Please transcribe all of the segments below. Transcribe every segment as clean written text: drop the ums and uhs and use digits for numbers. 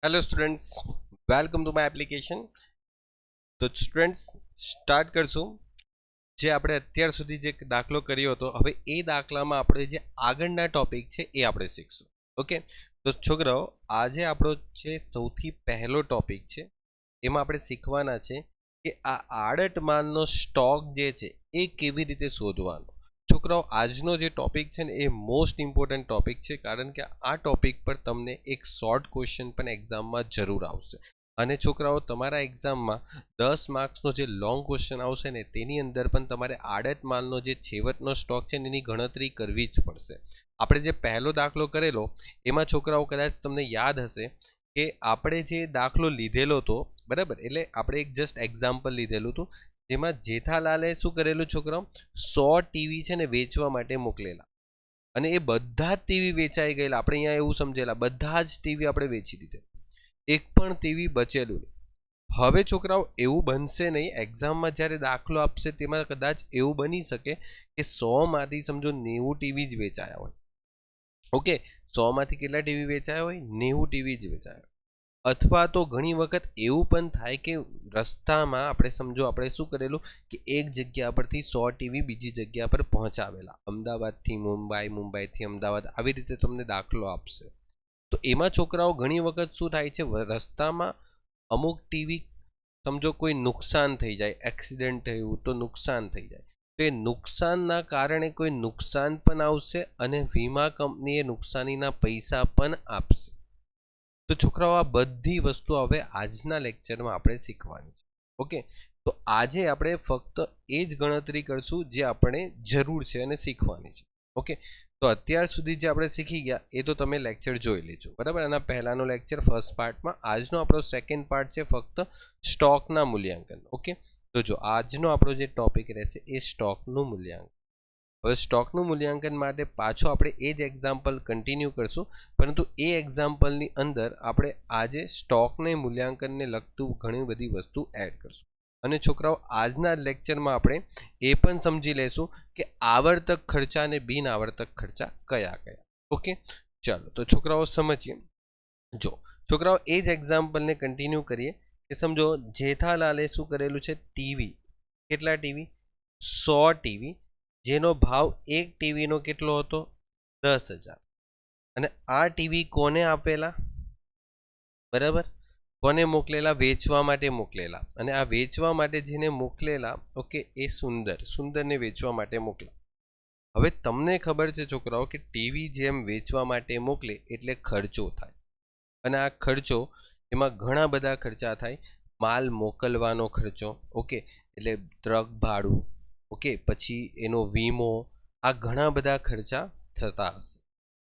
Hello students, welcome to my application. तो students start करશું જે આપણે અત્યાર સુધી જે દાખલો કર્યો હતો, હવે એ દાખલામાં આપણે જે આગળના ટોપિક છે એ આપણે શીખશું। ઓકે, તો છોકરાઓ આજે આપણો જે સૌથી પહેલો ટોપિક છે એમાં આપણે શીખવાના છે કે આ આડત માલનો સ્ટોક જે છે એ કેવી રીતે શોધવાનો। છોકરાઓ આજનો જે ટોપિક છે ને એ મોસ્ટ ઇમ્પોર્ટન્ટ ટોપિક છે, કારણ કે આ ટોપિક પર તમને એક શોર્ટ ક્વેશ્ચન પણ એક્ઝામમાં જરૂર આવશે। અને છોકરાઓ તમારા એક્ઝામમાં 10 માર્ક્સનો જે લોંગ ક્વેશ્ચન આવશે ને તેની અંદર પણ તમારે આડત માલનો જે છેવટનો સ્ટોક છે એની ગણતરી કરવી જ પડશે। આપણે જે પહેલો દાખલો કરેલો એમાં છોકરાઓ કદાચ તમને યાદ હશે કે આપણે જે દાખલો લીધેલો હતો, બરાબર, એટલે આપણે એક જસ્ટ એક્ઝામ્પલ લીધેલું હતું જેમાં જેઠાલાલે શું કરેલું છોકરાઓ, 100 ટીવી છે ને વેચવા માટે મોકલેલા અને એ બધા જ ટીવી વેચાઈ ગયેલા। આપણે અહીંયા એવું સમજેલા બધા જ ટીવી આપણે વેચી દીધેલા, એક પણ ટીવી બચેલું નહીં। હવે છોકરાઓ એવું બનશે નહીં, એક્ઝામમાં જ્યારે દાખલો આપશે તેમાં કદાચ એવું બની શકે કે 100 માંથી સમજો 90 ટીવી જ વેચાયા હોય। ઓકે, 100 માંથી કેટલા ટીવી વેચાયા હોય? 90 ટીવી જ વેચાયા। અથવા તો ઘણી વખત એવું પણ થાય કે રસ્તામાં આપણે સમજો આપણે શું કરેલું કે એક જગ્યા પરથી 100 ટીવી બીજી જગ્યા પર પહોંચાવેલા, અમદાવાદથી મુંબઈ, મુંબઈથી અમદાવાદ, આવી રીતે તમને દાખલો આપશે। તો એમાં છોકરાઓ ઘણી વખત શું થાય છે, રસ્તામાં અમુક ટીવી સમજો કોઈ નુકસાન થઈ જાય, એક્સિડન્ટ થયું તો નુકસાન થઈ જાય, તો એ નુકસાનના કારણે કોઈ નુકસાન પણ આવશે અને વીમા કંપનીએ નુકસાનીના પૈસા પણ આપશે। તો છોકરાઓ આ બધી વસ્તુ હવે આજના લેક્ચરમાં આપણે શીખવાની છે। ઓકે, તો આજે આપણે ફક્ત એ જ ગણતરી કરશું જે આપણે જરૂર છે અને શીખવાની છે। ઓકે, તો અત્યાર સુધી જે આપણે શીખી ગયા એ તો તમે લેક્ચર જોઈ લેજો, બરાબર। આના પહેલાનો લેક્ચર ફર્સ્ટ પાર્ટમાં, આજનો આપણો સેકન્ડ પાર્ટ છે ફક્ત સ્ટોકના મૂલ્યાંકન। ઓકે, તો જો આજનો આપણો જે ટોપિક રહેશે એ સ્ટોકનું મૂલ્યાંકન। હવે સ્ટોકનું મૂલ્યાંકન માટે પાછો આપણે એ જ એક્ઝામ્પલ કન્ટિન્યુ કરશું, પરંતુ એ એક્ઝામ્પલની અંદર આપણે આજે સ્ટોકને મૂલ્યાંકનને લગતું ઘણી બધી વસ્તુ એડ કરશું। અને છોકરાઓ આજના લેક્ચરમાં આપણે એ પણ સમજી લેશું કે આવર્તક ખર્ચા અને બિન આવર્તક ખર્ચા કયા કયા। ઓકે, ચાલો તો છોકરાઓ સમજીએ। જો છોકરાઓ એ જ એક્ઝામ્પલને કન્ટિન્યુ કરીએ કે સમજો જેઠાલાલે શું કરેલું છે, ટીવી, કેટલા ટીવી? 100 ટીવી, જેનો ભાવ એક ટીવીનો કેટલો હતો? 10,000। અને આ ટીવી કોને આપેલા? બરાબર, કોને મોકલેલા? વેચવા માટે મોકલેલા। અને આ વેચવા માટે જેને મોકલેલા, ઓકે, એ સુંદરને વેચવા માટે મોકલા। હવે તમને ખબર છે છોકરાઓ કે ટીવી જેમ વેચવા માટે મોકલે એટલે ખર્ચો થાય, અને આ ખર્ચો એમાં ઘણા બધા ખર્ચા થાય। માલ મોકલવાનો ખર્ચો, ઓકે, એટલે ટ્રક ભાડું, ઓકે, પછી એનો વીમો, આ ઘણા બધા ખર્ચા થતા હશે।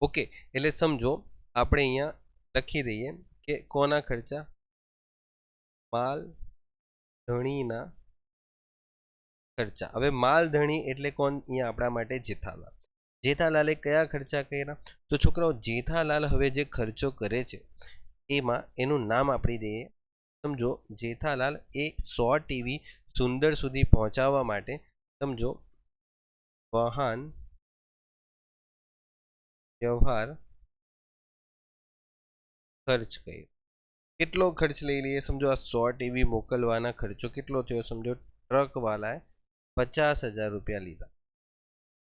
ઓકે, એટલે સમજો આપણે અહીંયા લખી દઈએ કે કોના ખર્ચા? માલ ધણીના ખર્ચા। હવે માલધણી એટલે કોણ? અહીંયા આપણા માટે જેઠાલાલ। જેઠાલાલે કયા ખર્ચા કર્યા? તો છોકરાઓ જેઠાલાલ હવે જે ખર્ચો કરે છે એમાં એનું નામ આપી દઈએ। સમજો જેઠાલાલ એ 100 ટીવી સુંદર સુધી પહોંચાડવા માટે સમજો વાહન વ્યવહાર ખર્ચ કર્યો। કેટલો ખર્ચ લઈ લઈએ? સમજો આ 100 ટીવી મોકલવાના ખર્ચો કેટલો થયો? સમજો ટ્રકવાલાએ 50,000 રૂપિયા લીધા।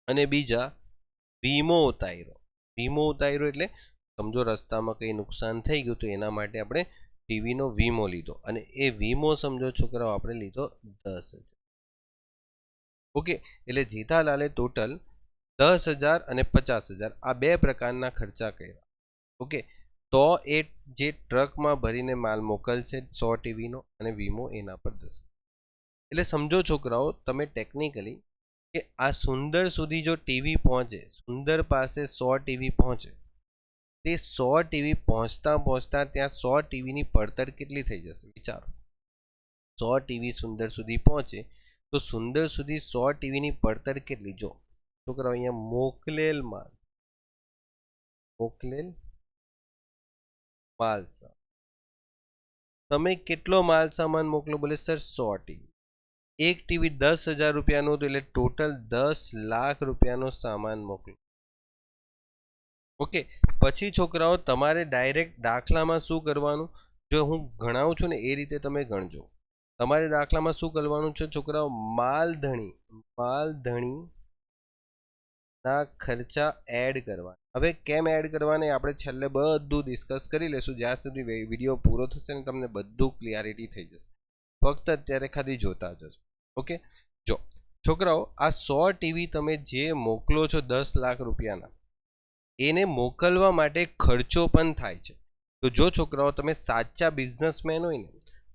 અને બીજા વીમો ઉતાર્યો। વીમો ઉતાર્યો એટલે સમજો રસ્તામાં કંઈ નુકસાન થઈ ગયું તો એના માટે આપણે ટીવીનો વીમો લીધો, અને એ વીમો સમજો છોકરાઓ આપણે લીધો 10,000। ઓકે, એટલે જેઠાલાલે ટોટલ 10,000 અને 50,000 આ બે પ્રકારના ખર્ચા કર્યા। ઓકે, તો એ જે ટ્રકમાં ભરીને માલ મોકલશે 100 ટીવીનો, અને વીમો એના પર 10। એટલે સમજો છોકરાઓ તમે ટેકનિકલી કે આ સુંદર સુધી જો ટીવી પહોંચે, સુંદર પાસે 100 ટીવી પહોંચે, તે 100 ટીવી પહોંચતા પહોંચતા ત્યાં 100 ટીવીની પડતર કેટલી થઈ જશે? વિચારો, 100 ટીવી સુંદર સુધી પહોંચે તો સુંદર સુધી 100 ટીવીની પડતર કેટલી? જો છોકરાઓ અહીંયા મોકલેલ માલ તમે કેટલો માલ સામાન મોકલો? બોલે સર 100 ટીવી। એક ટીવી 10,000 રૂપિયાનું હતું, એટલે ટોટલ 10 લાખ રૂપિયાનો સામાન મોકલો। ઓકે, પછી છોકરાઓ તમારે ડાયરેક્ટ દાખલામાં શું કરવાનું, જો હું ગણાવું છું ને એ રીતે તમે ગણજો. તમારે દાખલામાં શું કરવાનું છે છોકરાઓ, માલધણી ના ખર્ચા એડ કરવા. હવે કેમ એડ કરવાને આપણે છેલ્લે બધું ડિસ્કસ કરી લેશું, જ્યાં સુધી વિડીયો પૂરો થશે ને તમને બધું ક્લિયરિટી થઈ જશે. ફક્ત અત્યારે ખાલી જોતા જશો. ઓકે, જો છોકરાઓ, આ 100 ટીવી તમે જે મોકલો છો 10 લાખ રૂપિયાના, એને મોકલવા માટે ખર્ચો પણ થાય છે. તો જો છોકરાઓ તમે સાચા બિઝનેસમેન હોય ને,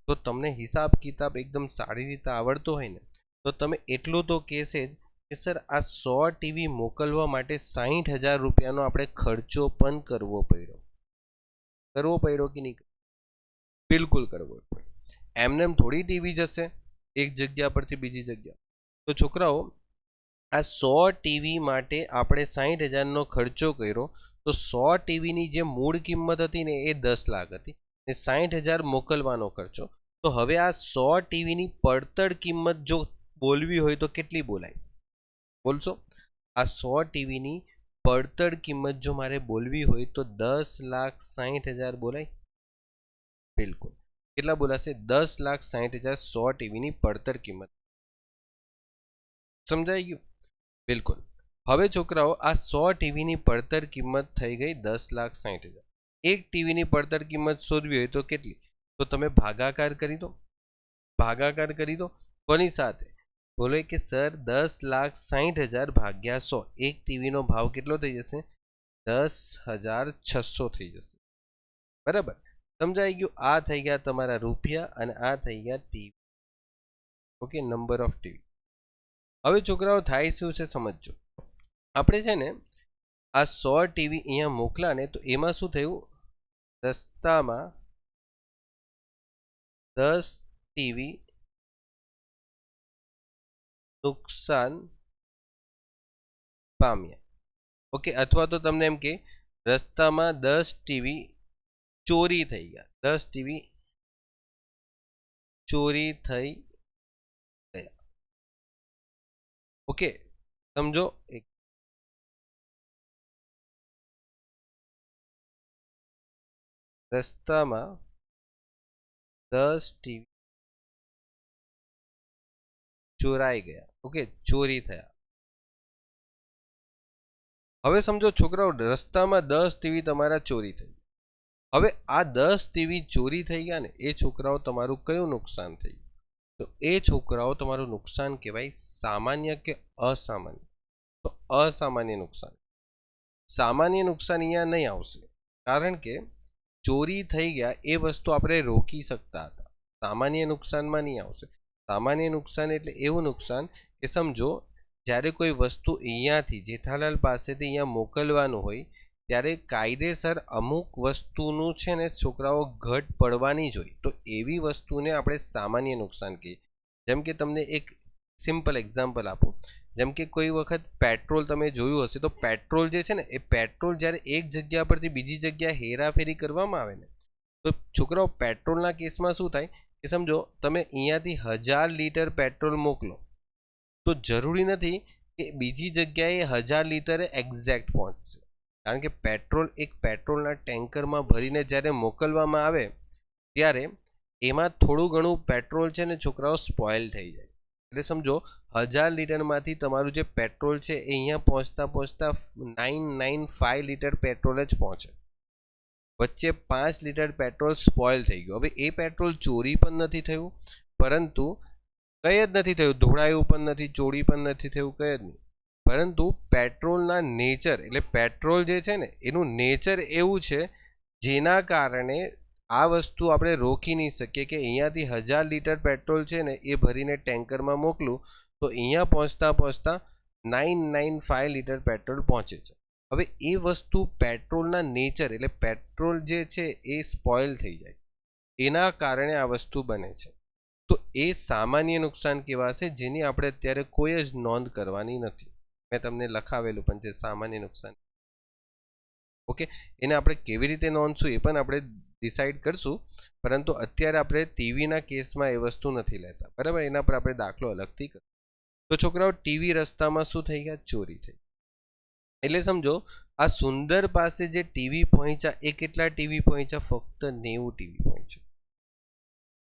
તો તમને હિસાબ કિતાબ એકદમ સારી રીતે આવડતો હોય ને, તો તમે એટલું તો કહેશે જ કે સર આ 100 ટીવી મોકલવા માટે 60,000 રૂપિયાનો આપણે ખર્ચો પણ કરવો પડ્યો કે નહીં? બિલકુલ કરવો પડ્યો. એમને થોડી ટીવી જશે એક જગ્યા પરથી બીજી જગ્યા. તો છોકરાઓ, આ 100 ટીવી માટે આપણે 60,000નો ખર્ચો કર્યો, તો 100 ટીવીની જે મૂળ કિંમત હતી ને એ 10 લાખ હતી ને 60,000 મોકલવાનો ખર્ચો. તો હવે આ 100 ટીવીની પડતર કિંમત જો બોલવી હોય તો કેટલી બોલાય? બોલશો? આ 100 ટીવીની પડતર કિંમત જો મારે બોલવી હોય તો 10,60,000 બોલાય? બિલકુલ. કેટલા બોલાશે? 10,60,000 100 ટીવીની પડતર કિંમત. સમજાઈ ગયું? બિલકુલ. હવે છોકરાઓ, આ 100 ટીવીની પડતર કિંમત થઈ ગઈ 10,60,000. એક ટીવીની પડતર કિંમત શોધવી હોય તો કેટલી? તો તમે ભાગાકાર કરી દો. કોની સાથે? બોલે કે સર 10,60,000 ભાગ્યા 100. એક ટીવીનો ભાવ કેટલો થઈ જશે? 10,600 થઈ જશે. બરાબર, સમજાઈ ગયું? આ થઈ ગયા તમારા રૂપિયા અને આ થઈ ગયા TV. Okay, number of TV. હવે છોકરાઓ, થાય શું છે સમજજો. આપણે છે ને આ 100 ટીવી અહીંયા મોકલા ને, તો એમાં શું થયું? રસ્તામાં 10 ટીવી નુકસાન પામ્યા. ઓકે, અથવા તો તમને એમ કે રસ્તામાં 10 ટીવી ચોરી થઈ ગયા. 10 ટીવી ચોરી થઈ ગયા. ઓકે, સમજો. રસ્તામાં 10 ટીવી ચોરાઈ ગયા. ઓકે, ચોરી થયા. હવે સમજો છોકરાઓ, રસ્તામાં 10 ટીવી તમારા ચોરી થઈ. હવે આ 10 ટીવી ચોરી થઈ ગયા ને, એ છોકરાઓ તમારું કયું નુકસાન થયું? તો એ છોકરાઓ તમારું નુકસાન કહેવાય સામાન્ય કે અસામાન્ય? તો અસામાન્ય નુકસાન. સામાન્ય નુકસાન અહીંયા નહીં આવશે, કારણ કે ચોરી થઈ ગયા એ વસ્તુ આપણે રોકી શકતા હતા. સામાન્ય નુકસાનમાં નહીં આવશે. સામાન્ય નુકસાન એટલે એવું નુકસાન કે સમજો જ્યારે કોઈ વસ્તુ અહીંયાથી જેઠાલાલ પાસેથી અહીંયા મોકલવાનું હોય, ત્યારે કાયદેસર અમુક વસ્તુનું છે ને છોકરાઓ ઘટ પડવાની જ હોય. તો એવી વસ્તુને આપણે સામાન્ય નુકસાન કહીએ. જેમ કે તમને એક સિમ્પલ એક્ઝામ્પલ આપું. જેમ કે કોઈ વખત પેટ્રોલ તમે જોયું હશે, તો પેટ્રોલ જે છે ને, એ પેટ્રોલ જ્યારે એક જગ્યા પરથી બીજી જગ્યા હેરાફેરી કરવામાં આવે ને, તો છોકરાઓ પેટ્રોલના કેસમાં શું થાય કે સમજો તમે અહીંયાથી 1000 લીટર પેટ્રોલ મોકલો, તો જરૂરી નથી કે બીજી જગ્યાએ 1000 લીટરે એક્ઝેક્ટ પહોંચશે. કારણ કે પેટ્રોલ એક પેટ્રોલના ટેન્કરમાં ભરીને જ્યારે મોકલવામાં આવે, ત્યારે એમાં થોડું ઘણું પેટ્રોલ છે ને છોકરાઓ સ્પોઇલ થઈ જાય. એટલે સમજો 1000 લીટરમાંથી તમારું જે પેટ્રોલ છે એ અહીંયા પહોંચતા 995 લીટર પેટ્રોલ જ પહોંચે. વચ્ચે 5 લીટર પેટ્રોલ સ્પોઇલ થઈ ગયું. હવે એ પેટ્રોલ ચોરી પણ નથી થયું, પરંતુ કંઈ જ નથી થયું, ધોળાયું પણ નથી, ચોરી પણ નથી થયું, કંઈ જ નહીં. પરંતુ પેટ્રોલના નેચર, એટલે પેટ્રોલ જે છે ને એનું નેચર એવું છે, જેના કારણે આ વસ્તુ આપણે રોકી નહીં શકીએ કે અહીંયાથી 1000 લીટર પેટ્રોલ છે ને એ ભરીને ટેન્કરમાં મોકલું, તો અહીંયા પહોંચતા 995 લીટર પેટ્રોલ પહોંચે છે. હવે એ વસ્તુ પેટ્રોલના નેચર, એટલે પેટ્રોલ જે છે એ સ્પોઇલ થઈ જાય, એના કારણે આ વસ્તુ બને છે. તો એ સામાન્ય નુકસાન કહેવાશે, જેની આપણે અત્યારે કોઈ જ નોંધ કરવાની નથી. મેં તમને લખાવેલું પણ છે સામાન્ય નુકસાન. ઓકે, એને આપણે કેવી રીતે નોંધશું એ પણ આપણે ડિસાઇડ કરશું, પરંતુ અત્યારે આપણે ટીવીના કેસમાં એ વસ્તુ નથી લેતા. બરાબર, એના પર આપણે દાખલો અલગથી કરીશું. તો છોકરાઓ, ટીવી રસ્તામાં શું થઈ ગયા? ચોરી થઈ. એટલે સમજો આ સુંદર પાસે જે ટીવી પહોંચ્યા એ કેટલા ટીવી પહોંચ્યા? ફક્ત 90 ટીવી પહોંચ્યા,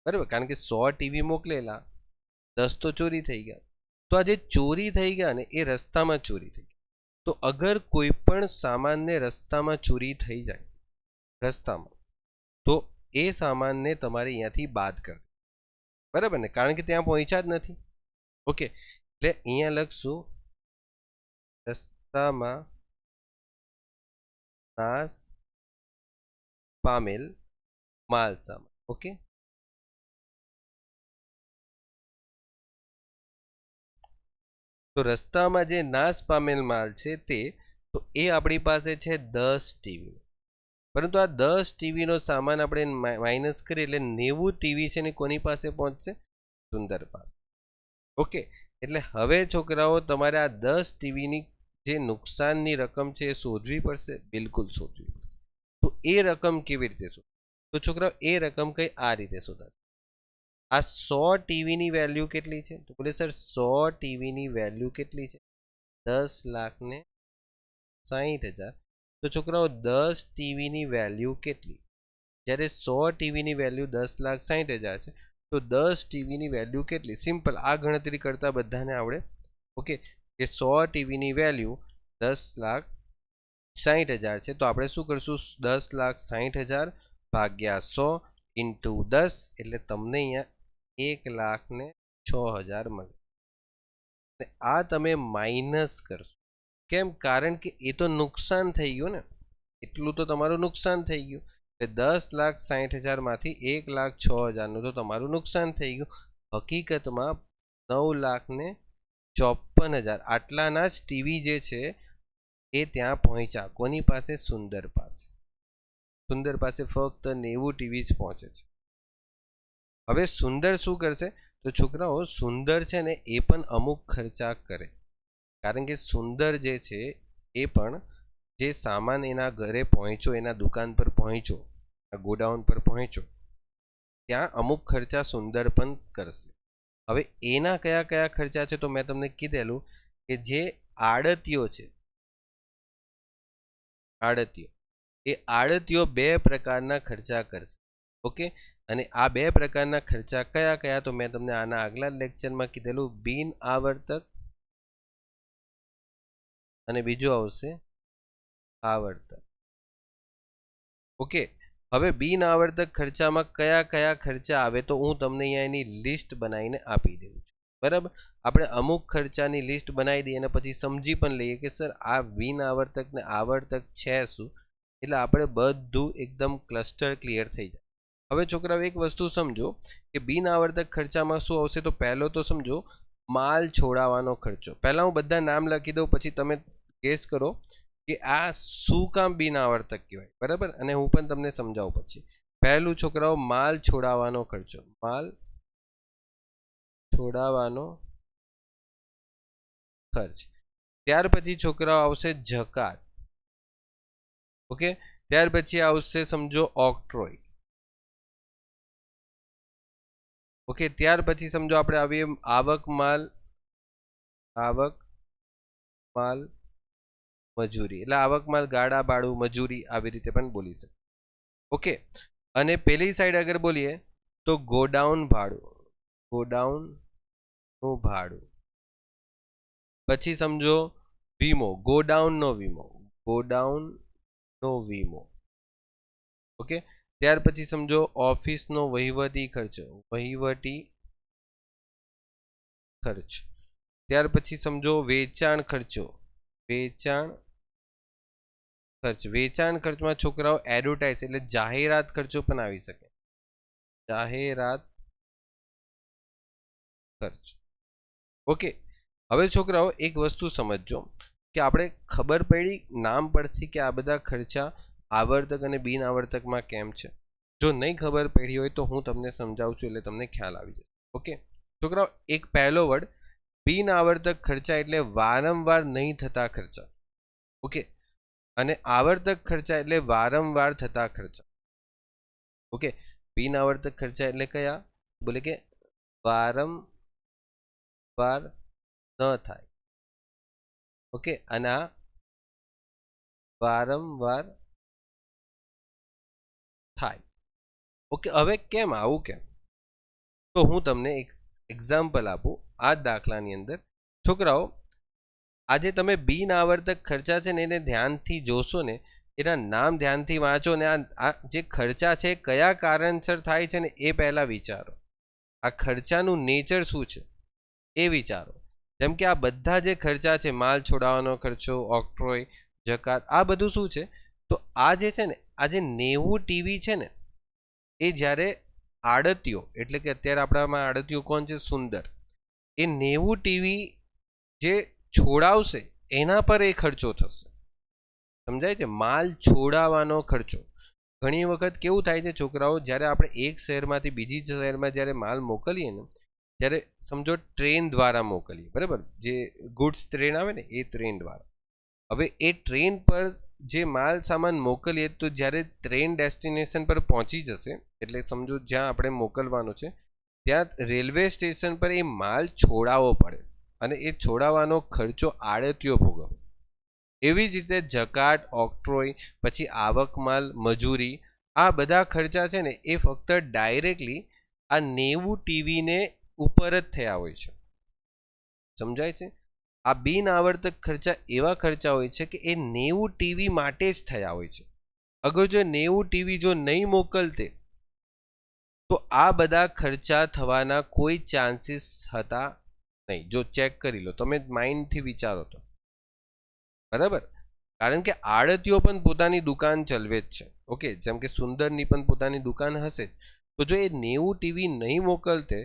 બરાબર. કારણ કે 100 ટીવી મોકલેલા, 10 તો ચોરી થઈ ગયા. તો આ જે ચોરી થઈ ગયા ને એ રસ્તામાં ચોરી થઈ ગયા. તો અગર કોઈ પણ સામાનને રસ્તામાં ચોરી થઈ જાય રસ્તામાં, તો એ સામાનને તમારે અહીંયાથી બાદ કર, બરાબર ને, કારણ કે ત્યાં પહોંચ્યા જ નથી. ઓકે, એટલે અહીંયા લખશું રસ્તામાં નાશ પામેલ માલ સામાન. ઓકે, તો રસ્તામાં જે નાશ પામેલ માલ છે તે, તો એ આપણી પાસે છે 10 ટીવી. પરંતુ આ 10 ટીવીનો સામાન આપણે માઇનસ કરીએ એટલે 90 ટીવી છે ને કોની પાસે પહોંચશે? સુંદર પાસે. ઓકે, એટલે હવે છોકરાઓ તમારે આ 10 ટીવીની જે નુકસાનની રકમ છે એ શોધવી પડશે, બિલકુલ શોધવી પડશે. તો એ રકમ કેવી રીતે શોધ? તો છોકરાઓ એ રકમ કઈ આ રીતે શોધાશે. આ 100 ટીવીની વેલ્યુ કેટલી છે? તો બોલે સર 100 ટીવીની વેલ્યુ કેટલી છે? 10,60,000. તો છોકરાઓ 10 ટીવીની વેલ્યુ કેટલી? જ્યારે 100 ટીવીની વેલ્યુ 10,60,000 છે, તો 10 ટીવીની વેલ્યુ કેટલી? સિમ્પલ, આ ગણતરી કરતા બધાને આવડે. ઓકે, કે 100 ટીવીની વેલ્યુ 10,60,000 છે, તો આપણે શું કરશું? 10,60,000 ભાગ્યા 100 ઇન્ટુ 10, એટલે તમને અહીંયા 1,06,000 મળે. આ તમે માઇનસ કરશો. કેમ? કારણ કે એ તો નુકસાન થઈ ગયું ને, એટલું તો તમારું નુકસાન થઈ ગયું. એટલે 10,60,000 માંથી 1,06,000 તો તમારું નુકસાન થઈ ગયું. હકીકતમાં 9,54,000 આટલાના જ ટીવી જે છે એ ત્યાં પહોંચ્યા. કોની પાસે? સુંદર પાસે. સુંદર પાસે ફક્ત 90 ટીવી જ પહોંચે છે. હવે સુંદર શું કરશે? તો છોકરાઓ સુંદર છે ને એ પણ અમુક ખર્ચા કરે. કારણ કે સુંદર જે છે એ પણ જે સામાન એના ઘરે પહોંચ્યો, એના દુકાન પર પહોંચ્યો, ગોડાઉન પર પહોંચ્યો, ત્યાં અમુક ખર્ચા સુંદર પણ કરશે. હવે એના કયા કયા ખર્ચા છે? તો મેં તમને કીધેલું કે જે આડતીઓ છે, આડતીઓ, એ આડતીઓ 2 પ્રકારના ખર્ચા કરશે. ઓકે, અને આ 2 પ્રકારના ખર્ચા કયા કયા? તો મેં તમને આના આગલા લેક્ચરમાં કીધેલું, બિન આવર્તક અને બીજું આવશે આવર્તક. ઓકે, હવે બિન આવર્તક ખર્ચામાં કયા કયા ખર્ચા આવે? તો હું તમને અહીંયા એની લિસ્ટ બનાવીને આપી દઉં છું, બરાબર. આપણે અમુક ખર્ચાની લિસ્ટ બનાવી દઈએ અને પછી સમજી પણ લઈએ કે સર આ બિન આવર્તક ને આવર્તક છે શું, એટલે આપણે બધું એકદમ ક્લસ્ટર ક્લિયર થઈ જાય. હવે છોકરાઓ એક વસ્તુ સમજો કે બિન આવર્તક ખર્ચામાં શું આવશે? તો પહેલો તો સમજો માલ છોડાવવાનો ખર્ચો. પહેલા હું બધા નામ લખી દઉં, પછી તમે ગેસ કરો કે આ શું કામ બિન આવર્તક કહેવાય, બરાબર. અને હું પણ તમને સમજાવું પછી. પહેલું છોકરાઓ માલ છોડાવવાનો ખર્ચો, માલ છોડાવવાનો ખર્ચ. ત્યાર પછી છોકરાઓ આવશે જકાત. ઓકે, ત્યાર પછી આવશે સમજો ઓક્ટ્રોય. ઓકે, ત્યાર પછી સમજો આપણે આવીએ આવક માલ, આવક માલ મજૂરી, એટલે આવક માલ ગાડા ભાડું મજૂરી આવી રીતે પણ બોલી શકે. ઓકે, અને પેલી સાઈડ અગર બોલીએ તો ગોડાઉન ભાડું, ગોડાઉન નું ભાડું. પછી સમજો વીમો, ગોડાઉન નો વીમો, ગોડાઉન નો વીમો. ઓકે, ત્યાર પછી સમજો ઓફિસ નો વહીવટી ખર્ચ, વહીવટી ખર્ચ. ત્યાર પછી સમજો વેચાણ ખર્ચો, વેચાણ ખર્ચ. વેચાણ ખર્ચમાં છોકરાઓ એડવર્ટાઇઝ એટલે જાહેરાત ખર્ચો પણ આવી શકે, જાહેરાત ખર્ચ. ઓકે, હવે છોકરાઓ એક વસ્તુ સમજજો કે આપણે ખબર પડી નામ પરથી કે આ બધા ખર્ચા આવર્તક અને બિન આવર્તકમાં કેમ છે. જો નહીં ખબર પડી હોય તો હું તમને સમજાવું છું એટલે તમને ખ્યાલ આવી જશે. ઓકે છોકરાઓ, એક પહેલો વર્ડ બિન આવર્તક ખર્ચા એટલે વારંવાર નહીં થતા ખર્ચા. ઓકે, અને આવર્તક ખર્ચા એટલે વારંવાર થતા ખર્ચા. ઓકે, બિન આવર્તક ખર્ચા એટલે કયા? બોલે કે વારંવાર ન થાય. ઓકે, અને આ વારંવાર થાય. ઓકે, હવે કેમ આવું કેમ? તો હું તમને એક એક્ઝામ્પલ આપું. આ દાખલાની અંદર છોકરાઓ, આજે તમે બિન આવર્તક ખર્ચા છે ને એને ધ્યાનથી જોશો ને, એના નામ ધ્યાનથી વાંચો ને આ જે ખર્ચા છે કયા કારણસર થાય છે ને એ પહેલા વિચારો. આ ખર્ચાનું નેચર શું છે એ વિચારો. જેમ કે આ બધા જે ખર્ચા છે, માલ છોડાવવાનો ખર્ચો, ઓક્ટ્રોય, જકાત, આ બધું શું છે? તો આ જે છે ને, આ જે 90 ટીવી છે ને, એ જ્યારે આડતીઓ, એટલે કે અત્યારે આપણામાં આડતીઓ કોણ છે? સુંદર. એ 90 ટીવી જે છોડાવશે એના પર એ ખર્ચો થશે. સમજાય છે? માલ છોડાવવાનો ખર્ચો. ઘણી વખત કેવું થાય છે છોકરાઓ, જ્યારે આપણે એક શહેરમાંથી બીજી શહેરમાં જ્યારે માલ મોકલીએ ને, ત્યારે સમજો ટ્રેન દ્વારા મોકલીએ, બરાબર? જે ગુડ્સ ટ્રેન આવે ને એ ટ્રેન દ્વારા. હવે એ ટ્રેન પર જે માલ સામાન મોકલીએ તો જ્યારે ટ્રેન ડેસ્ટિનેશન પર પહોંચી જશે, એટલે સમજો જ્યાં આપણે મોકલવાનો છે ત્યાં રેલવે સ્ટેશન પર એ માલ છોડાવવો પડે અને એ છોડાવવાનો ખર્ચો આડતીઓ ભોગવે. એવી જ રીતે જકાત, ઓક્ટ્રોય, પછી આવક માલ, મજૂરી, આ બધા ખર્ચા છે ને એ ફક્ત ડાયરેક્ટલી આ 90 ટીવીને ઉપર જ થયા હોય છે. સમજાય છે? આ બિન આવર્તક ખર્ચા એવા ખર્ચા હોય છે કે એ 90 ટીવી માટે જ થયા હોય છે. અગર જો 90 ટીવી જો નહીં મોકલતે તો આ બધા ખર્ચા થવાના કોઈ ચાન્સીસ હતા નહીં. જો ચેક કરી લો, તમે માઇન્ડથી વિચારો તો, બરાબર? કારણ કે આડતીઓ પણ પોતાની દુકાન ચલાવે જ છે. ઓકે, જેમ કે સુંદરની પણ પોતાની દુકાન હશે. તો જો એ 90 ટીવી નહીં મોકલતે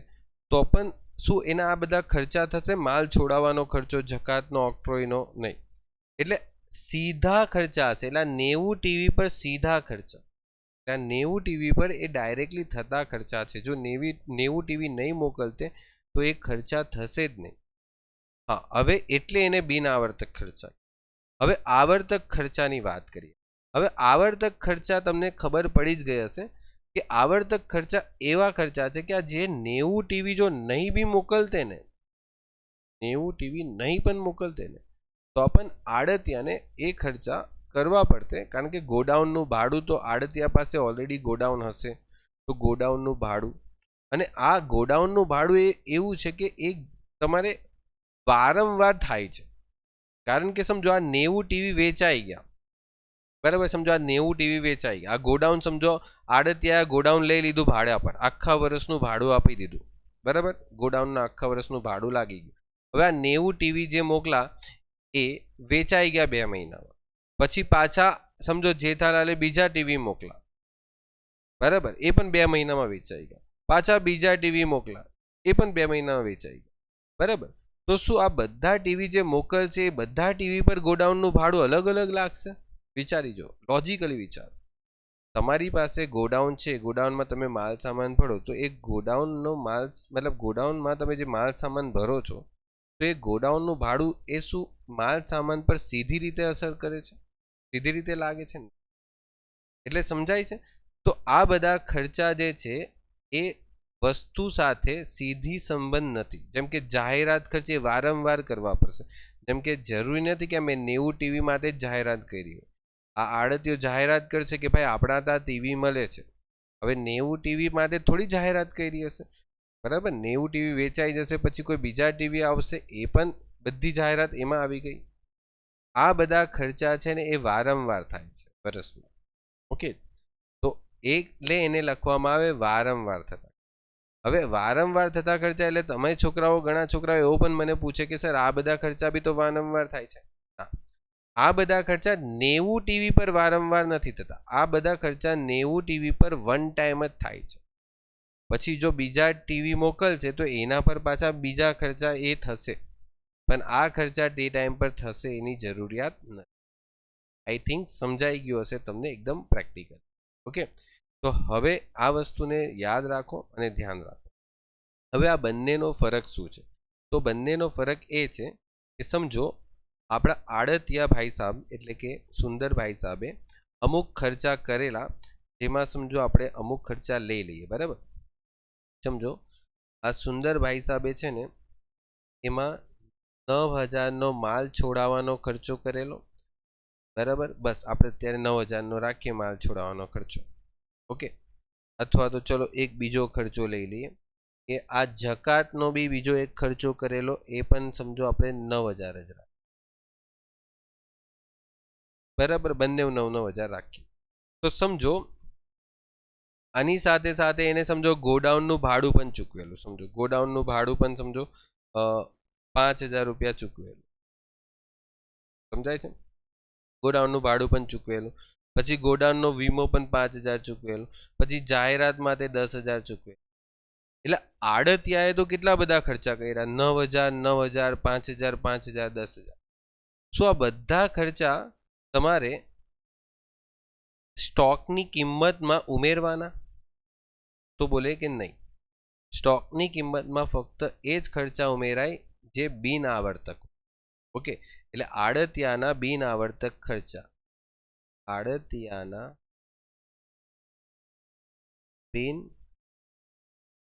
તો પણ શું એના આ બધા ખર્ચા થશે? માલ છોડાવવાનો ખર્ચો, જકાતનો, ઓક્ટ્રોયનો નહીં. એટલે સીધા ખર્ચા હશે. એટલે 90 ટીવી પર સીધા ખર્ચા, 90 ટીવી પર એ ડાયરેક્ટલી થતા ખર્ચા છે. જો 90 ટીવી નહીં મોકલતે તો એ ખર્ચા થશે જ નહીં. હા, હવે એટલે એને બિન આવર્તક ખર્ચા. હવે આવર્તક ખર્ચાની વાત કરીએ. હવે આવર્તક ખર્ચા તમને ખબર પડી જ ગઈ હશે કે આવર્તક ખર્ચા એવા ખર્ચા છે કે આ જે 90 ટીવી જો નહીં બી મોકલતે ને, 90 ટીવી નહીં પણ મોકલતે ને, તો પણ આડતિયાને એ ખર્ચા કરવા પડતે. કારણ કે ગોડાઉનનું ભાડું તો આડતિયા પાસે ઓલરેડી ગોડાઉન હશે, તો ગોડાઉનનું ભાડું, અને આ ગોડાઉનનું ભાડું એ એવું છે કે એ તમારે વારંવાર થાય છે. કારણ કે સમજો આ 90 ટીવી વેચાઈ ગયા, બરાબર? સમજો આ 90 ટીવી વેચાઈ ગયા, આ ગોડાઉન સમજો આડતિયા ગોડાઉન લઈ લીધું ભાડા પર, આખા વર્ષનું ભાડું આપી દીધું, બરાબર? ગોડાઉનના આખા વર્ષનું ભાડું લાગી ગયું. હવે આ 90 ટીવી જે મોકલા એ વેચાઈ ગયા 2 મહિનામાં. પછી પાછા સમજો જેઠાલાલે બીજા ટીવી મોકલા, બરાબર? એ પણ 2 મહિનામાં વેચાઈ ગયા. પાછા બીજા ટીવી મોકલા, એ પણ 2 મહિનામાં વેચાઈ ગયા, બરાબર? તો શું આ બધા ટીવી જે મોકલશે એ બધા ટીવી પર ગોડાઉનનું ભાડું અલગ અલગ લાગશે? વિચારી જો, લોજિકલી વિચારો. તમારી પાસે ગોડાઉન છે, ગોડાઉનમાં તમે માલ સામાન ભરો, તો એ ગોડાઉનનો માલ, મતલબ ગોડાઉનમાં તમે જે માલ સામાન ભરો છો, તો એ ગોડાઉનનું ભાડું એ શું માલ સામાન પર સીધી રીતે અસર કરે છે? સીધી રીતે લાગે છે ને? એટલે સમજાય છે? તો આ બધા ખર્ચા જે છે એ વસ્તુ સાથે સીધી સંબંધ નથી. જેમ કે જાહેરાત ખર્ચે વારંવાર કરવા પડશે. જેમ કે જરૂરી નથી કે મેં 90 ટીવી માટે જ જાહેરાત કરી હોય. આ આડતીઓ જાહેરાત કરશે કે ભાઈ આપણા ત્યાં ટીવી મળે છે. હવે 90 ટીવી માટે થોડી જાહેરાત કરી હશે, બરાબર? 90 ટીવી વેચાઈ જશે, પછી કોઈ બીજા ટીવી આવશે, એ પણ બધી જાહેરાત એમાં આવી ગઈ. આ બધા ખર્ચા છે ને એ વારંવાર થાય છે વર્ષમાં. ઓકે, તો એટલે એને લખવામાં આવે વારંવાર થતા. હવે વારંવાર થતા ખર્ચા એટલે તમે છોકરાઓ, ઘણા છોકરાઓ એવો પણ મને પૂછે કે સર આ બધા ખર્ચા બી તો વારંવાર થાય છે. આ બધા ખર્ચા 90 ટીવી પર વારંવાર નથી થતા. આ બધા ખર્ચા 90 ટીવી પર વન ટાઈમ જ થાય છે. પછી જો બીજા ટીવી મોકલશે તો એના પર પાછા બીજા ખર્ચા એ થશે, પણ આ ખર્ચા તે ટાઈમ પર થશે એની જરૂરિયાત નથી. આઈ થિંક સમજાઈ ગયું હશે તમને એકદમ પ્રેક્ટિકલ. ઓકે, તો હવે આ વસ્તુને યાદ રાખો અને ધ્યાન રાખો. હવે આ બંનેનો ફરક શું છે? તો બંનેનો ફરક એ છે કે સમજો આપણા આડતિયા ભાઈ સાહેબ, એટલે કે સુંદરભાઈ સાહેબે અમુક ખર્ચા કરેલા, જેમાં સમજો આપણે અમુક ખર્ચા લઈ લઈએ, બરાબર? સમજો આ સુંદરભાઈ સાહેબે છે ને એમાં 9000નો માલ છોડાવવાનો ખર્ચો કરેલો, બરાબર, બસ આપણે અત્યારે 9,000નો રાખીએ માલ છોડાવવાનો ખર્ચો. ઓકે, અથવા તો ચલો એક બીજો ખર્ચો લઈ લઈએ કે આ જકાતનો બી બીજો એક ખર્ચો કરેલો, એ પણ સમજો આપણે 9,000 જ રાખીએ. બરાબર, બંને 9,000 રાખીએ. તો સમજો આની સાથે સાથે એને સમજો ગોડાઉનનું ભાડું પણ ચૂકવેલું. સમજો ગોડાઉનનું ભાડું પણ સમજો 5,000 રૂપિયા ચૂકવેલું. સમજાય છે? ગોડાઉનનું ભાડું પણ ચૂકવેલું, પછી ગોડાઉનનો વીમો પણ 5,000 ચૂકવેલું, પછી જાહેરાત માટે 10,000 ચૂકવેલું. એટલે આડતિયાએ તો કેટલા બધા ખર્ચા કર્યા, 9,000, 9,000, 5,000, 5,000, 10,000. શું આ બધા ખર્ચા તમારે સ્ટોકની કિંમતમાં ઉમેરવાના? તો બોલે કે નહીં, સ્ટોકની કિંમતમાં ફક્ત એ જ ખર્ચા ઉમેરાય જે બિન આવર્તક. ઓકે, એટલે આડતિયાના બિન આવર્તક ખર્ચા, આડતિયાના બિન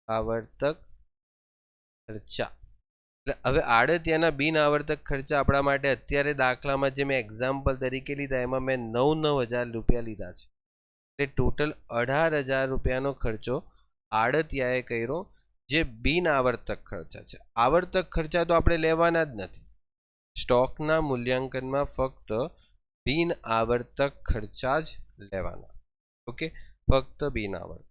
આવર્તક ખર્ચા. એટલે હવે આડતિયાના બિન આવર્તક ખર્ચા આપણા માટે અત્યારે દાખલામાં જે મેં એક્ઝામ્પલ તરીકે લીધા એમાં મેં 9,000 રૂપિયા લીધા છે. એટલે ટોટલ 18,000 રૂપિયાનો ખર્ચો આડતિયાએ કર્યો, જે બિન આવર્તક ખર્ચા છે. આવર્તક ખર્ચા તો આપણે લેવાના જ નથી. સ્ટોકના મૂલ્યાંકનમાં ફક્ત બિન આવર્તક ખર્ચા જ લેવાના. ઓકે, ફક્ત બિન આવર્તક.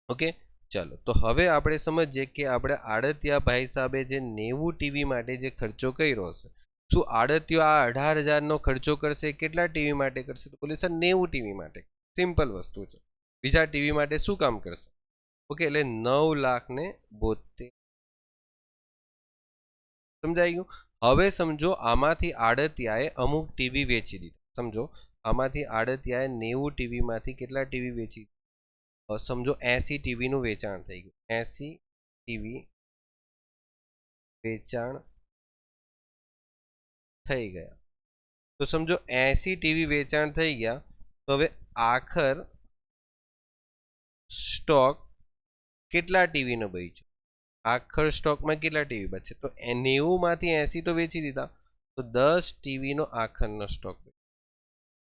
ઓકે, ચાલો તો હવે આપણે સમજીએ કે આપણે આડતિયા ભાઈ સાહેબે જે 90 ટીવી માટે જે ખર્ચો કર્યો હશે, શું આડતિયો આ 18,000નો ખર્ચો કરશે કેટલા ટીવી માટે કરશે? તો બોલે સર 90 ટીવી માટે. સિમ્પલ વસ્તુ છે. બીજા ટીવી માટે શું કામ કરશે? ઓકે, એટલે 9,72,000. સમજાઈ ગયું? હવે સમજો આમાંથી આડતિયાએ અમુક ટીવી વેચી દીધા. સમજો આમાંથી આડતિયાએ 90 ટીવીમાંથી કેટલા ટીવી વેચી? સમજો 80 ટીવીનું વેચાણ થઈ ગયું. 80 ટીવી વેચાણ થઈ ગયા. તો સમજો 80 ટીવી વેચાણ થઈ ગયા, તો હવે આખર સ્ટોક કેટલા ટીવીનો બચ્યો? આખર સ્ટોકમાં કેટલા ટીવી બચે? તો 90 માંથી 80 તો વેચી દીધા, તો 10 ટીવીનો આખરનો સ્ટોક.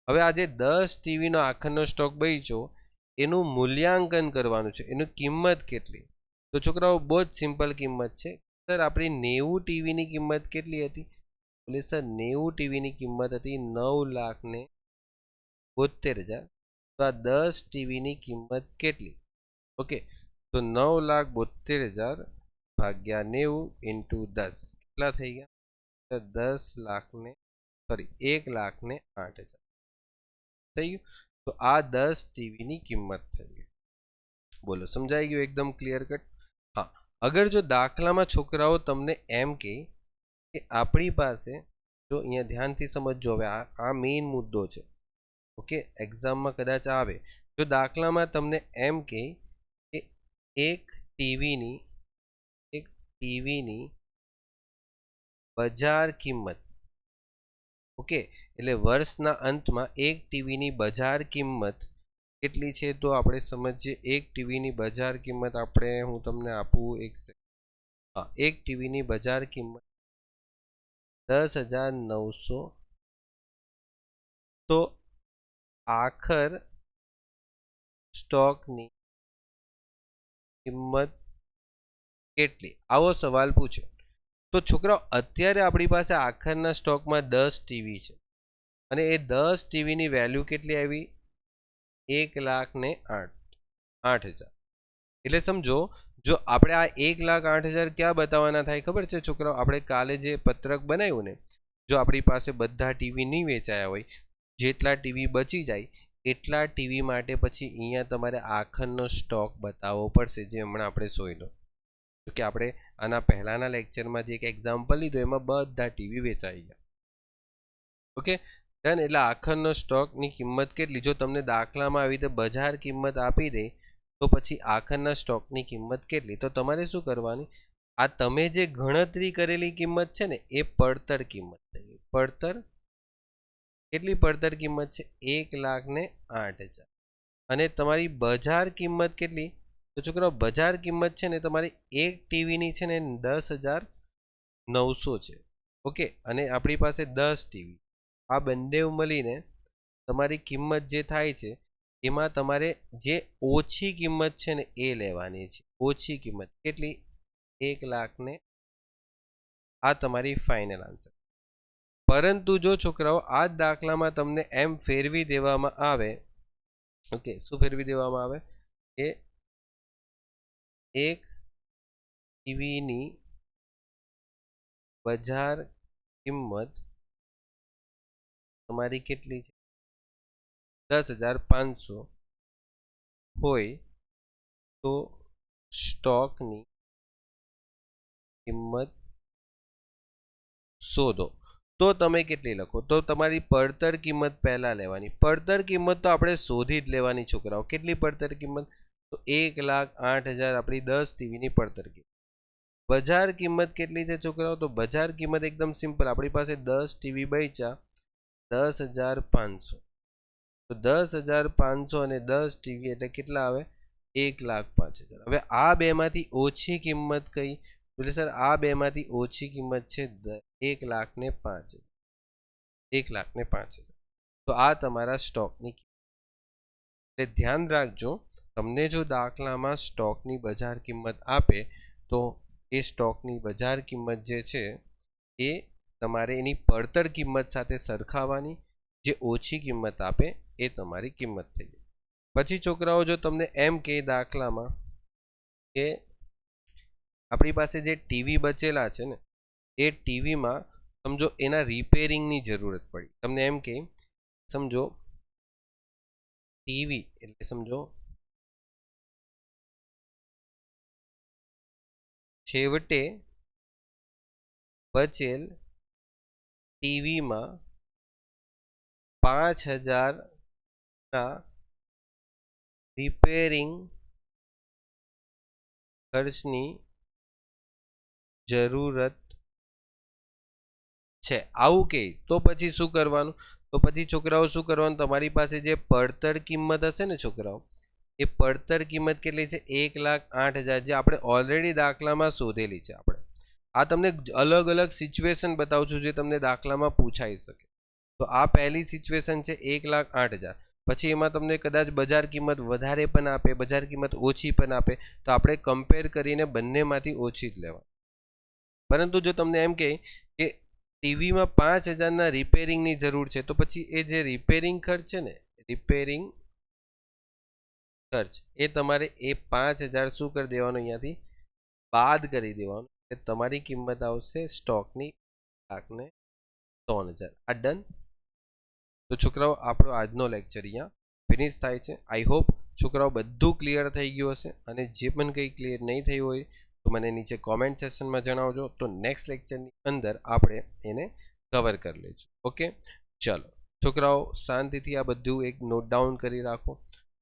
હવે આ જે 10 ટીવીનો આખરનો સ્ટોક બચ્યો એનું મૂલ્યાંકન કરવાનું છે. એની કિંમત કેટલી? તો છોકરાઓ બહુ જ સિમ્પલ કિંમત છે. સર આપણી 90 ટીવીની કિંમત કેટલી હતી? એટલે સર 90 ટીવીની કિંમત હતી 9,72,000. તો આ 10 ટીવીની કિંમત કેટલી? ઓકે, તો 9,72,000 ભાગ્યા 90 ઇન્ટુ 10 કેટલા થઈ ગયા? 1,08,000 થઈ ગયું. તો આ 10 ટીવીની કિંમત થઈ ગઈ. બોલો, સમજાઈ ગયું? એકદમ ક્લિયર કટ. હા, અગર જો દાખલામાં છોકરાઓ તમને એમ કે આપણી પાસે, જો અહીંયા ધ્યાનથી સમજજો, હવે આ મેઇન મુદ્દો છે. ઓકે, એક્ઝામમાં કદાચ આવે. જો દાખલામાં તમને એમ કે એક ટીવીની બજાર કિંમત, ઓકે, એટલે વર્ષના અંતમાં એક ટીવીની બજાર કિંમત કેટલી છે? તો આપણે સમજીએ. એક ટીવીની બજાર કિંમત હું તમને આપું એક સેકન્ડ. હા, એક ટીવીની બજાર કિંમત 10,900. તો આખર સ્ટોકની કિંમત કેટલી? આવો સવાલ પૂછે. તો છોકરાઓ અત્યારે આપણી પાસે આખરના સ્ટોકમાં 10 ટીવી છે અને એ 10 ટીવીની વેલ્યુ કેટલી આવી? 1,08,000. એટલે સમજો, જો આપણે આ 1,08,000 ક્યાં બતાવવાના થાય ખબર છે છોકરાઓ? આપણે કાલે જે પત્રક બનાવ્યું ને, જો આપણી પાસે બધા ટીવી નહીં વેચાયા હોય, જેટલા ટીવી બચી જાય એટલા ટીવી માટે પછી અહીંયા તમારે આખરનો સ્ટોક બતાવવો પડશે, જે હમણાં આપણે જોઈ લો. કે આપણે આના પહેલાના લેક્ચરમાં જે એક એક્ઝામ્પલ લીધું એમાં બધા ટીવી વેચાઈ ગયા. Okay done. એટલે આખરનો સ્ટોકની કિંમત કેટલી? જો તમને દાખલામાં આવી રીતે બજાર કિંમત આપી દે તો પછી આખરના સ્ટોકની કિંમત કેટલી? તો તમારે શું કરવાની? આ તમે જે ગણતરી કરેલી કિંમત છે ને એ પડતર કિંમત થઈ ગઈ. પડતર કેટલી પડતર કિંમત છે? 1,08,000. અને તમારી બજાર કિંમત કેટલી? તો છોકરાઓ બજાર કિંમત છે ને તમારી એક ટીવીની છે ને 10,900 છે. ઓકે, અને આપણી પાસે 10 ટીવી. આ બંને મળીને તમારી કિંમત જે થાય છે એમાં તમારે જે ઓછી કિંમત છે ને એ લેવાની છે. ઓછી કિંમત કેટલી? 1 લાખ ને આ તમારી ફાઇનલ આન્સર. પરંતુ જો છોકરાઓ આ દાખલામાં તમને એમ ફેરવી દેવામાં આવે, ઓકે, શું ફેરવી દેવામાં આવે કે એક ટીવીની બજાર કિંમત તમારી કેટલી છે? 10,500 હોય તો સ્ટોકની કિંમત શોધો. તો તમે કેટલી લખો? તો તમારી પડતર કિંમત પહેલા લેવાની. પડતર કિંમત તો આપણે શોધી જ લેવાની છોકરાઓ. કેટલી પડતર કિંમત? તો 1,08,000 આપણી 10 ટીવીની પડતર કિંમત. બજાર કિંમત કેટલી છે છોકરાઓ? તો બજાર કિંમત એકદમ સિમ્પલ, આપણી પાસે 10 ટીવી બચ્યા 10,500. તો 10,500 અને 10 ટીવી એટલે કેટલા આવે? 1,05,000. હવે આ બેમાંથી ઓછી કિંમત કઈ? એટલે સર આ બેમાંથી ઓછી કિંમત છે 1,05,000. 1,05,000. તો આ તમારા સ્ટોકની કિંમત. એટલે ધ્યાન રાખજો, તમને જો દાખલામાં સ્ટોકની બજાર કિંમત આપે તો એ સ્ટોકની બજાર કિંમત જે છે એ તમારે એની પડતર કિંમત સાથે સરખાવવાની. જે ઓછી કિંમત આપે એ તમારી કિંમત થઈ ગઈ. પછી છોકરાઓ જો તમને એમ કે દાખલામાં કે આપણી પાસે જે ટીવી બચેલા છે ને એ ટીવીમાં સમજો એના રિપેરિંગની જરૂરત પડી. તમને એમ કે સમજો ટીવી એટલે સમજો છેવટે બચેલ ટીવીમાં 5,000 ના રિપેરિંગ ખર્ચની જરૂરત છે, આવું કહીશ તો પછી શું કરવાનું? તો પછી છોકરાઓ શું કરવાનું? તમારી પાસે જે પડતર કિંમત હશે ને છોકરાઓ, એ પડતર કિંમત કેટલી છે? 1,08,000, જે આપણે ઓલરેડી દાખલામાં શોધેલી છે. આપણે આ તમને અલગ અલગ સિચ્યુએશન બતાવું છું જે તમને દાખલામાં પૂછાઈ શકે. તો આ પહેલી સિચ્યુએશન છે 1,08,000. પછી એમાં તમને કદાચ બજાર કિંમત વધારે પણ આપે, બજાર કિંમત ઓછી પણ આપે, તો આપણે કમ્પેર કરીને બંનેમાંથી ઓછી જ લેવા. પરંતુ જો તમને એમ કહે કે ટીવીમાં 5,000 ના રિપેરિંગની જરૂર છે, તો પછી એ જે રિપેરિંગ ખર્ચ છે ને, રિપેરિંગ ખર્ચ એ તમારે એ 5,000 શું કરી દેવાનું? અહીંયાથી બાદ કરી દેવાનું. તમારી કિંમત આવશે સ્ટોકની 1,03,000. આ ડન. તો છોકરાઓ આપણો આજનો લેક્ચર અહીંયા ફિનિશ થાય છે. આઈ હોપ છોકરાઓ બધું ક્લિયર થઈ ગયું હશે, અને જે પણ કંઈ ક્લિયર નહીં થયું હોય તો મને નીચે કોમેન્ટ સેક્શનમાં જણાવજો. તો નેક્સ્ટ લેક્ચરની અંદર આપણે એને કવર કરી લઈશું. ઓકે, ચલો છોકરાઓ શાંતિથી આ બધું એક નોટ ડાઉન કરી રાખો,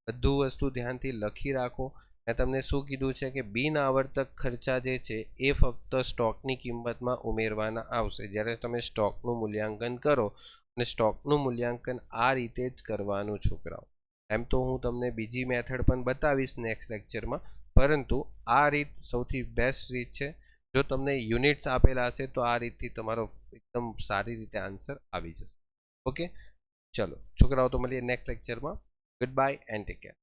બધું વસ્તુ ધ્યાનથી લખી રાખો. મેં તમને શું કીધું છે કે બિન આવર્તક ખર્ચા જે છે એ ફક્ત સ્ટોકની કિંમતમાં ઉમેરવાના આવશે. જ્યારે તમે સ્ટોકનું મૂલ્યાંકન કરો, અને સ્ટોકનું મૂલ્યાંકન આ રીતે જ કરવાનું છોકરાઓ. એમ તો હું તમને બીજી મેથડ પણ બતાવીશ નેક્સ્ટ લેક્ચરમાં, પરંતુ આ રીત સૌથી બેસ્ટ રીત છે. જો તમને યુનિટ્સ આપેલા હશે તો આ રીતથી તમારો એકદમ સારી રીતે આન્સર આવી જશે. ઓકે, ચલો છોકરાઓ, તો મળીએ નેક્સ્ટ લેક્ચરમાં. Good bye and take care.